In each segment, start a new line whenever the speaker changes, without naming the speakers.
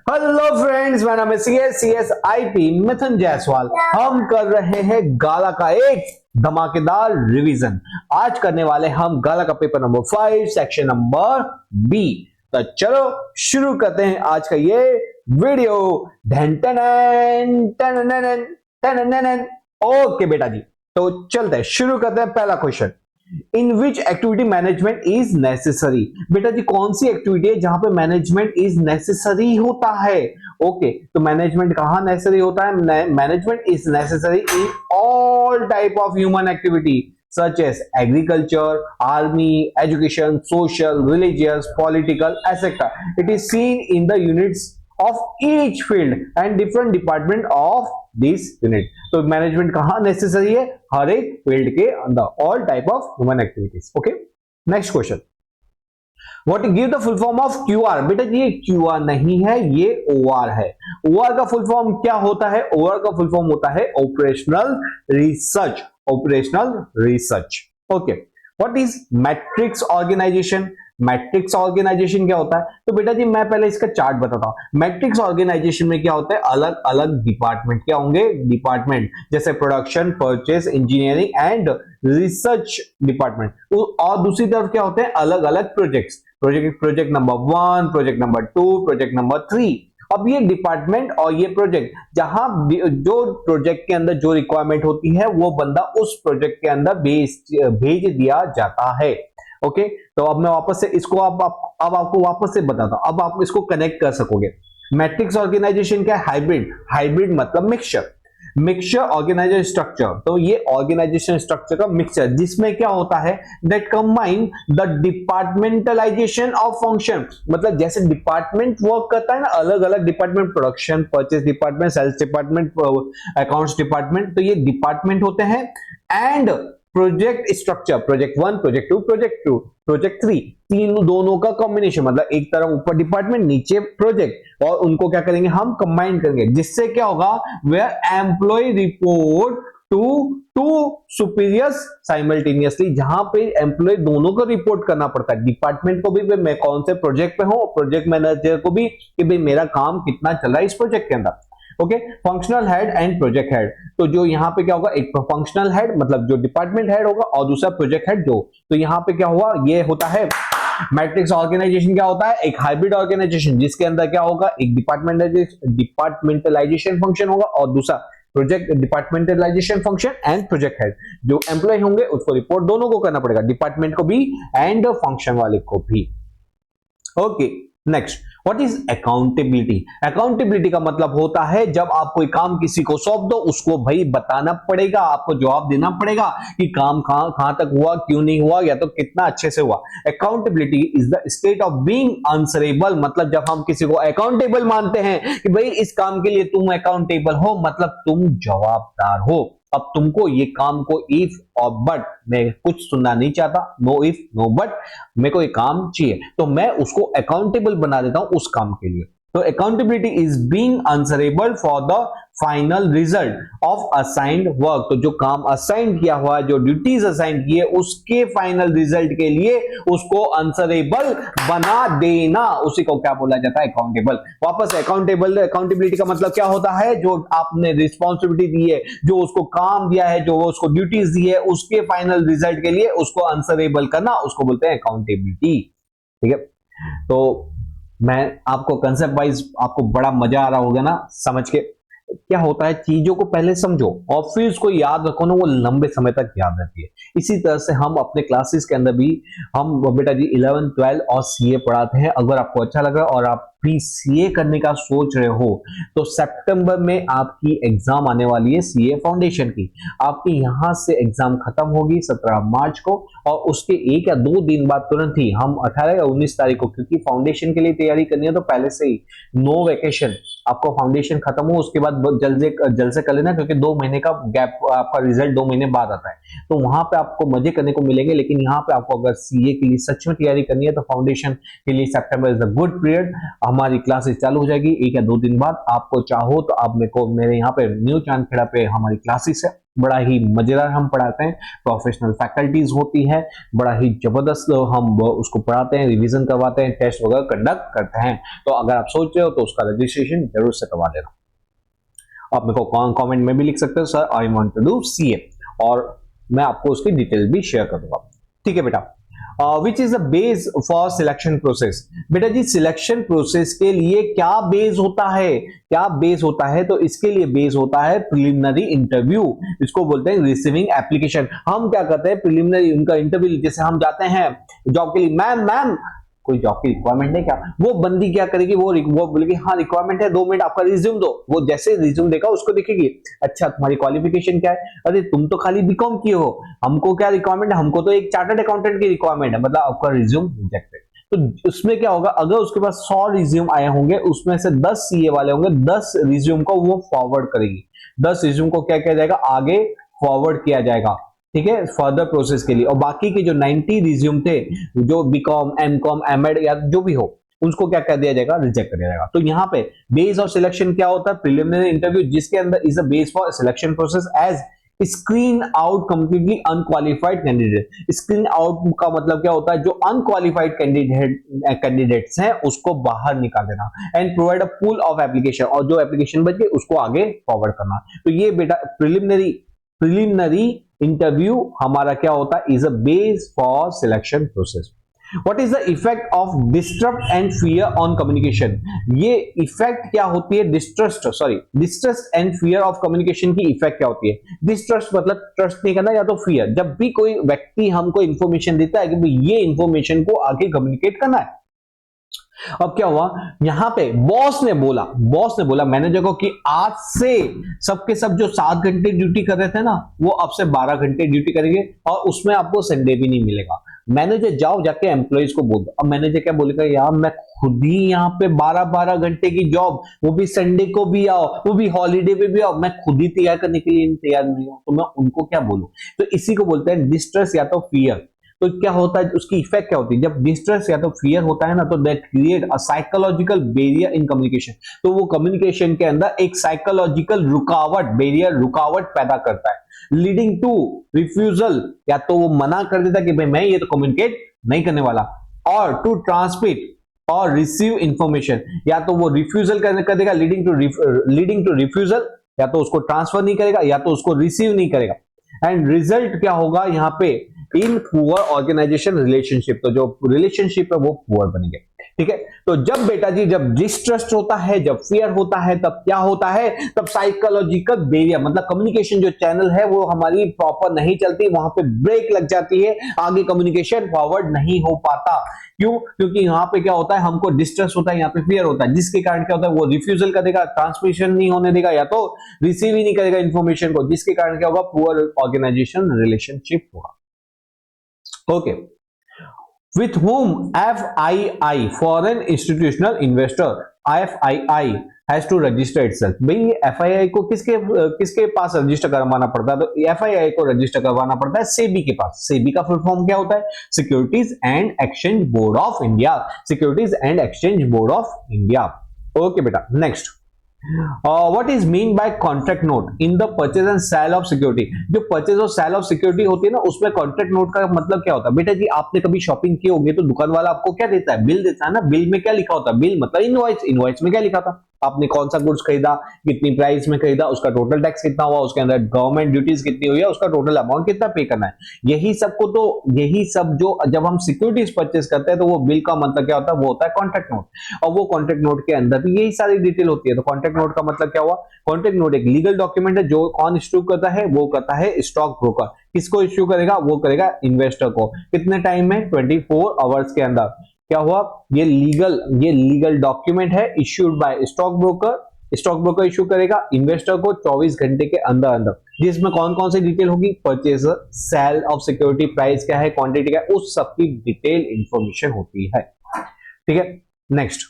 Hello friends, मेरा नाम है सी एस आई पी मिथुन जायसवाल। हम कर रहे हैं गाला का एक धमाकेदार रिवीजन। आज करने वाले हम गाला का paper number 5 section number B. तो चलो शुरू करते हैं आज का ये वीडियो। ओके बेटा जी, तो चलते हैं, शुरू करते हैं। पहला question, in which activity management is necessary. बेटा जी, कौन सी एक्टिविटी है जहां पे मैनेजमेंट इज नेसेसरी होता है? ओके, तो मैनेजमेंट कहां नेसेसरी होता है? Management is necessary in all type of human activity such as agriculture, army, education, social, religious, political, etc. It is seen in the units of each field and different department of this unit. तो management कहां necessary है? हर एक field के अंदर, all type of human activities. Okay, next question, what give the full form of QR. बेटा जी, ये QR नहीं है, ये ओआर है। ओआर का फुल फॉर्म क्या होता है? ओआर का फुल फॉर्म होता है operational research. Operational research. Okay, what is matrix organisation. Matrix organisation क्या होता है? तो बेटा जी, मैं पहले इसका चार्ट बताता हूं। मैट्रिक्स ऑर्गेनाइजेशन में क्या होता है? अलग अलग डिपार्टमेंट। क्या होंगे? डिपार्टमेंट, जैसे production, purchase, engineering and research department. और दूसरी तरफ क्या होते हैं? अलग अलग projects. Project number 1, project number 2, project number 3। अब ये डिपार्टमेंट और ये प्रोजेक्ट, जहां जो प्रोजेक्ट के अंदर जो रिक्वायरमेंट होती है वो बंदा उस प्रोजेक्ट के अंदर भेज दिया जाता है। ओके, तो अब मैं वापस से इसको अब आपको वापस से बताता हूं, अब आप इसको कनेक्ट कर सकोगे। मैट्रिक्स ऑर्गेनाइजेशन क्या है? हाइब्रिड। हाइब्रिड मतलब मिक्सचर। मिक्सचर ऑर्गेनाइजेशन स्ट्रक्चर, तो ये ऑर्गेनाइजेशन स्ट्रक्चर का मिक्सचर, जिसमें क्या होता है? That combine the departmentalisation of function. मतलब जैसे डिपार्टमेंट वर्क करता है ना, अलग अलग department, production, purchase department, sales department, accounts department, तो ये डिपार्टमेंट होते हैं। And project structure, project 1, project 2, project 3, तीनों दोनों का कॉम्बिनेशन, मतलब एक तरफ ऊपर डिपार्टमेंट, नीचे प्रोजेक्ट, और उनको क्या करेंगे? हम कंबाइन करेंगे, जिससे क्या होगा? Where employ report to superiors simultaneously, जहां पे एम्प्लॉय दोनों को रिपोर्ट करना पड़ता है। डिपार्टमेंट को भी मैं कौन से प्रोजेक्ट पे हूं, प्रोजेक्ट मैनेजर को भी कि भाई मेरा काम कितना चल रहा है इस प्रोजेक्ट के अंदर। Okay, functional head and project head, तो जो यहाँ पे क्या होगा? एक फंक्शनल हेड मतलब जो डिपार्टमेंट हेड होगा, और दूसरा प्रोजेक्ट हेड जो, तो यहाँ पे क्या हुआ? ये होता है मैट्रिक्स ऑर्गेनाइजेशन। क्या होता है? एक हाइब्रिड ऑर्गेनाइजेशन, जिसके अंदर क्या होगा? एक डिपार्टमेंटलाइजेशन फंक्शन होगा और दूसरा project departmentalisation function and project head. जो एम्प्लॉय होंगे उसको रिपोर्ट दोनों को करना पड़ेगा, डिपार्टमेंट को भी एंड फंक्शन वाले को भी। Okay, next, what is accountability. Accountability का मतलब होता है जब आप कोई काम किसी को सौंप दो, उसको भाई बताना पड़ेगा, आपको जवाब देना पड़ेगा कि काम कहां तक हुआ, क्यों नहीं हुआ, या तो कितना अच्छे से हुआ। Accountability is the state of being answerable. मतलब जब हम किसी को अकाउंटेबल मानते हैं कि भाई इस काम के लिए तुम अकाउंटेबल हो, मतलब तुम जवाबदार हो। अब तुमको ये काम को इफ और बट, मैं कुछ सुनना नहीं चाहता, नो इफ नो बट, मेरे को ये काम चाहिए, तो मैं उसको अकाउंटेबल बना देता हूं उस काम के लिए। तो accountability is being answerable for the final result of assigned work. तो जो काम असाइन किया हुआ है, जो ड्यूटीज असाइन किए, उसके फाइनल रिजल्ट के लिए उसको आंसरेबल बना देना, उसी को क्या बोला जाता है? अकाउंटेबल। वापस अकाउंटेबल, अकाउंटेबिलिटी का मतलब क्या होता है? जो आपने रिस्पॉन्सिबिलिटी दी है, जो उसको काम दिया है, जो उसको ड्यूटीज दी है, उसके फाइनल रिजल्ट के लिए उसको आंसरेबल करना, उसको बोलते हैं अकाउंटेबिलिटी। ठीक है, तो मैं आपको कंसेप्ट वाइज आपको बड़ा मजा आ रहा होगा ना समझ के। क्या होता है? चीजों को पहले समझो और फिर उसको याद रखो ना, वो लंबे समय तक याद रहती है। इसी तरह से हम अपने क्लासेस के अंदर भी हम बेटा जी 11, 12 और सीए पढ़ाते हैं। अगर आपको अच्छा लग रहा है और आप भी सीए करने का सोच रहे हो, तो सितंबर में आपकी एग्जाम आने वाली है सीए फाउंडेशन की। आपकी यहां से एग्जाम खत्म होगी 17 मार्च को, और उसके 1 या 2 दिन बाद तुरंत ही हम 18 या 19 तारीख को, क्योंकि फाउंडेशन के लिए तैयारी करनी है तो पहले से ही नो वेकेशन, आपको फाउंडेशन खत्म हो उसके बाद जल्द से कर लेना, क्योंकि 2 महीने का गैप, आपका रिजल्ट 2 महीने बाद आता है, तो वहां पे आपको मजे करने को मिलेंगे। लेकिन यहाँ पे आपको अगर सीए के लिए सच में तैयारी करनी है तो फाउंडेशन के लिए सितंबर इज अ गुड पीरियड। हमारी क्लासेस चालू हो जाएगी 1 या 2 दिन बाद। आपको चाहो तो आप मेरे यहाँ पे न्यू चांदखेड़ा पे हमारी क्लासेस है, बड़ा ही मजेदार हम पढ़ाते हैं, प्रोफेशनल फैकल्टीज होती है, बड़ा ही जबरदस्त हम उसको पढ़ाते हैं, रिवीजन करवाते हैं, टेस्ट वगैरह कंडक्ट करते हैं। तो अगर आप सोच रहे हो तो उसका रजिस्ट्रेशन जरूर से करवा देना। आप मेरे को कमेंट में भी लिख सकते हो sir I want to do CA, और मैं आपको उसकी डिटेल भी शेयर कर दूंगा। ठीक है बेटा, which is the base for selection process. बेटा जी सिलेक्शन प्रोसेस के लिए क्या बेस होता है, क्या बेस होता है, तो इसके लिए बेस होता है प्रिलिमिनरी इंटरव्यू, इसको बोलते हैं रिसीविंग एप्लीकेशन। हम क्या करते हैं, प्रिलिमिनरी उनका इंटरव्यू, जैसे हम जाते हैं जॉब के लिए, मैम कोई जॉब की रिक्वायरमेंट है क्या, वो बंदी क्या करेगी, वो बोलेगी हाँ रिक्वायरमेंट है, 2 मिनट आपका रिज्यूम दो। वो जैसे रिज्यूम देगा उसको देखेगी, अच्छा तुम्हारी क्वालिफिकेशन क्या है, अरे तुम तो खाली बीकॉम किए हो, हमको क्या रिक्वायरमेंट है, हमको तो एक चार्टर्ड अकाउंटेंट की रिक्वायरमेंट है, मतलब आपका रिज्यूम रिजेक्टेड। तो उसमें क्या होगा, अगर उसके पास 100 रिज्यूम आए होंगे, उसमें से 10 सीए वाले होंगे, 10 रिज्यूम को वो फॉरवर्ड करेगी, 10 रिज्यूम को क्या किया जाएगा, आगे फॉरवर्ड किया जाएगा, ठीक है, फर्दर प्रोसेस के लिए। और बाकी के जो 90 रिज्यूम थे, जो बीकॉम, एमकॉम, एमएड या जो भी हो, उसको क्या कर दिया जाएगा, रिजेक्ट कर दिया जाएगा। तो यहाँ पे बेस ऑफ सिलेक्शन क्या होता है, प्रिलिमिनरी इंटरव्यू, जिसके अंदर is a base for selection process as screen out completely unqualified candidate. Screen out का मतलब क्या होता है, जो अनक्वालिफाइड कैंडिडेट्स हैं उसको बाहर निकाल देना, and provide a pool of application, और जो एप्लीकेशन बच गए उसको आगे फॉरवर्ड करना। तो ये बेटा प्रिलिमिनरी इंटरव्यू हमारा क्या होता है, is a base for selection process. What is the effect of distrust and fear on communication? ये इफेक्ट क्या होती है, distrust and fear of communication की इफेक्ट क्या होती है। distrust मतलब ट्रस्ट नहीं करना, या तो fear, जब भी कोई व्यक्ति हमको इंफॉर्मेशन देता है कि भाई ये इंफॉर्मेशन को आगे कम्युनिकेट करना है। अब क्या हुआ, यहां पे बॉस ने बोला मैनेजर को कि आज से सबके सब जो 7 घंटे ड्यूटी कर रहे थे ना, वो अब से 12 घंटे ड्यूटी करेंगे, और उसमें आपको संडे भी नहीं मिलेगा। मैनेजर जाओ जाके एम्प्लॉइज को बोल दो। अब मैनेजर क्या बोलेगा, यार मैं खुद ही यहाँ पे 12-12 घंटे की जॉब, वो भी संडे को भी आओ, वो भी हॉलीडे पे भी आओ, मैं खुद ही तैयार करने के लिए तैयार नहीं हूं, तो मैं उनको क्या बोलूं। तो इसी को बोलते हैं डिस्ट्रेस या तो फियर। तो क्या होता है, उसकी इफेक्ट क्या होती है, जब डिस्ट्रेस या तो फियर होता है ना, तो that create a psychological barrier in communication. तो वो कम्युनिकेशन के अंदर एक साइकोलॉजिकल रुकावट पैदा करता है, लीडिंग टू रिफ्यूजल, या तो वो मना कर देता कि भाई मैं ये तो कम्युनिकेट नहीं करने वाला, और टू ट्रांसमिट और रिसीव इंफॉर्मेशन, या तो वो रिफ्यूजल कर देगा, लीडिंग टू रिफ्यूजल, या तो उसको ट्रांसफर नहीं करेगा, या तो उसको रिसीव नहीं करेगा। एंड रिजल्ट क्या होगा यहाँ पे, इन पुअर ऑर्गेनाइजेशन रिलेशनशिप, तो जो रिलेशनशिप है वो पुअर बनेंगे। ठीक है, तो जब बेटा जी जब डिस्ट्रस्ट होता है, जब फियर होता है, तब क्या होता है, तब साइकोलॉजिकल बैरियर, मतलब कम्युनिकेशन जो चैनल है वो हमारी प्रॉपर नहीं चलती, वहां पे ब्रेक लग जाती है, आगे कम्युनिकेशन फॉरवर्ड नहीं हो पाता। क्यों, क्योंकि यहाँ पे क्या होता है, हमको डिस्ट्रेस होता है, यहाँ पे फियर होता है, जिसके कारण क्या होता है, वो रिफ्यूजल कर देगा, ट्रांसमिशन नहीं होने देगा, या तो रिसीव ही नहीं करेगा इंफॉर्मेशन को, जिसके कारण क्या होगा, पुअर ऑर्गेनाइजेशन रिलेशनशिप होगा। Okay, with whom FII foreign institutional investor FII has to register itself। भाई FII को किसके पास रजिस्टर करवाना पड़ता है, तो FII को रजिस्टर करवाना पड़ता है सेबी के पास। सेबी का फुल फॉर्म क्या होता है, securities and exchange board of India, securities and exchange board of India. Okay बेटा, next, what is mean by contract note in the purchase and sale of security. जो परचेज और सेल ऑफ सिक्योरिटी होती है ना, उसमें contract note का मतलब क्या होता है। बेटा जी आपने कभी शॉपिंग की होगी तो दुकान वाला आपको क्या देता है, बिल देता है ना। बिल में क्या लिखा होता है, बिल मतलब इनवॉइस, इनवॉइस में क्या लिखा था, आपने कौन सा गुड्स खरीदा, कितनी प्राइस में खरीदा, उसका टोटल टैक्स कितना हुआ, उसके अंदर गवर्नमेंट ड्यूटीज कितनी हुई है, उसका टोटल अमाउंट कितना पे करना है, यही सब जो जब हम सिक्योरिटीज परचेज करते हैं तो वो बिल का मतलब क्या होता है, वो होता है कॉन्ट्रैक्ट नोट। और वो कॉन्ट्रैक्ट नोट के अंदर भी यही सारी डिटेल होती है। तो कॉन्ट्रैक्ट नोट का मतलब क्या हुआ, कॉन्ट्रैक्ट नोट एक लीगल डॉक्यूमेंट है, जो कौन इश्यू करता है, वो करता है स्टॉक ब्रोकर। किसको इश्यू करेगा, वो करेगा इन्वेस्टर को। कितने टाइम में, 24 आवर्स के अंदर। क्या हुआ, ये लीगल डॉक्यूमेंट है, issued by stock broker. Stock broker issue करेगा इन्वेस्टर को 24 घंटे के अंदर अंदर, जिसमें कौन कौन सी डिटेल होगी, purchaser, sale of security, price क्या है, क्वांटिटी क्या है, उस सब की डिटेल इंफॉर्मेशन होती है। ठीक है, next,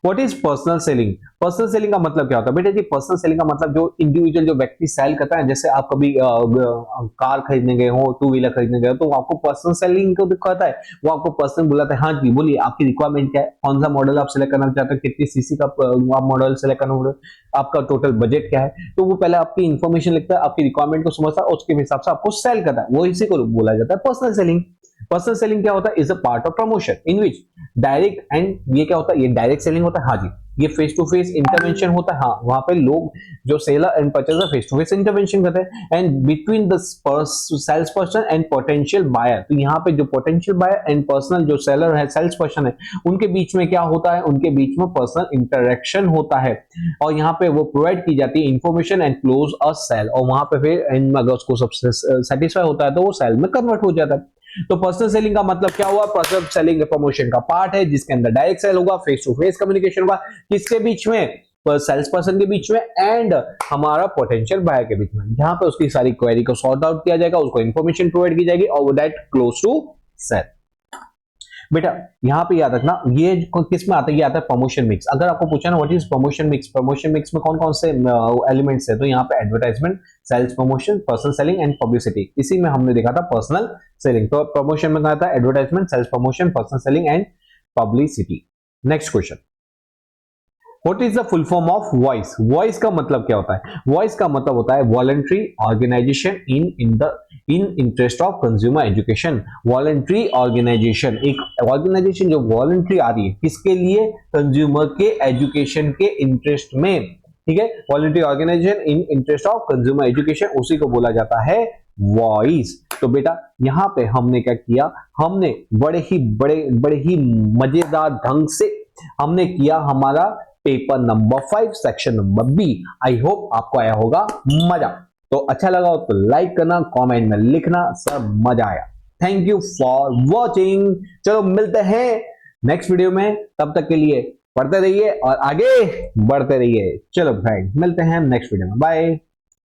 what is personal selling? Personal selling का मतलब क्या होता है बेटा जी? पर्सनल सेलिंग का मतलब जो इंडिविजुअल जो व्यक्ति सेल करता है, जैसे आप कभी कार खरीदने गए हो, टू व्हीलर खरीदने गए हो, तो आपको पर्सनल सेलिंग को दिखाता है, वो आपको पर्सनल बुलाता है, हाँ जी बोलिए आपकी रिक्वायरमेंट क्या है, कौन सा मॉडल आप सिलेक्ट करना चाहते हो, कितनी सीसी का आप मॉडल सिलेक्ट करना, आपका टोटल बजट क्या है, तो वो पहले आपकी इन्फॉर्मेशन लिखता है, आपकी रिक्वायरमेंट को समझता है, उसके हिसाब से आपको सेल करता है, वो इसी को बोला जाता है पर्सनल सेलिंग। पर्सनल सेलिंग क्या होता है? Is a part of promotion in which direct and, ये क्या होता है? ये डायरेक्ट सेलिंग होता है, हाँ जी। ये फेस टू फेस इंटरवेंशन होता है, हाँ वहां पे लोग जो seller and purchaser face to face intervention करते हैं, and between the sales person and potential buyer. तो यहाँ पे जो पोटेंशियल बायर एंड पर्सनल जो सेलर है, सेल्स पर्सन है, उनके बीच में क्या होता है? उनके बीच में पर्सनल इंटरेक्शन होता है, और यहाँ पे वो प्रोवाइड की जाती है information and close a sale, और वहां पे फिर एंड में अगर उसको सबसे सेटिस्फाई होता है तो वो सेल में कन्वर्ट हो जाता है। तो पर्सनल सेलिंग का मतलब क्या हुआ? पर्सनल सेलिंग प्रमोशन का पार्ट है जिसके अंदर डायरेक्ट सेल होगा, फेस टू फेस कम्युनिकेशन होगा, किसके बीच में? सेल्स पर्सन के बीच में एंड हमारा पोटेंशियल बायर के बीच में, जहां पे उसकी सारी क्वेरी को सॉर्ट आउट किया जाएगा, उसको इंफॉर्मेशन प्रोवाइड की जाएगी, और दैट क्लोज टू सेल। बेटा यहाँ पे याद रखना, ये किस में आता है? ये आता है प्रमोशन मिक्स। अगर आपको पूछा ना what is promotion mix, promotion mix में कौन कौन से एलिमेंट्स है, तो यहाँ पे advertisement, sales promotion, personal selling and publicity, इसी में हमने देखा था पर्सनल सेलिंग। तो प्रमोशन में कहा था advertisement, sales promotion, personal selling and publicity. Next question, what is the full form of voice? Voice का मतलब क्या होता है? वॉइस का मतलब होता है voluntary organisation in interest of consumer education. Voluntary organisation, एक ऑर्गेनाइजेशन जो वॉलंटरी आ रही है, किसके लिए? कंज्यूमर के एजुकेशन के इंटरेस्ट में, ठीक है। Voluntary organisation in interest of consumer education, उसी को बोला जाता है वॉइस। तो बेटा यहाँ पे हमने क्या किया? हमने बड़े ही मजेदार ढंग से हमने किया हमारा paper number 5 section number B. I hope आपको आया होगा मजा। तो अच्छा लगा हो तो लाइक करना, कमेंट में लिखना, सब मजा आया। Thank you for watching. चलो मिलते हैं नेक्स्ट वीडियो में, तब तक के लिए पढ़ते रहिए और आगे बढ़ते रहिए। चलो फ्रेंड मिलते हैं नेक्स्ट वीडियो में, बाय।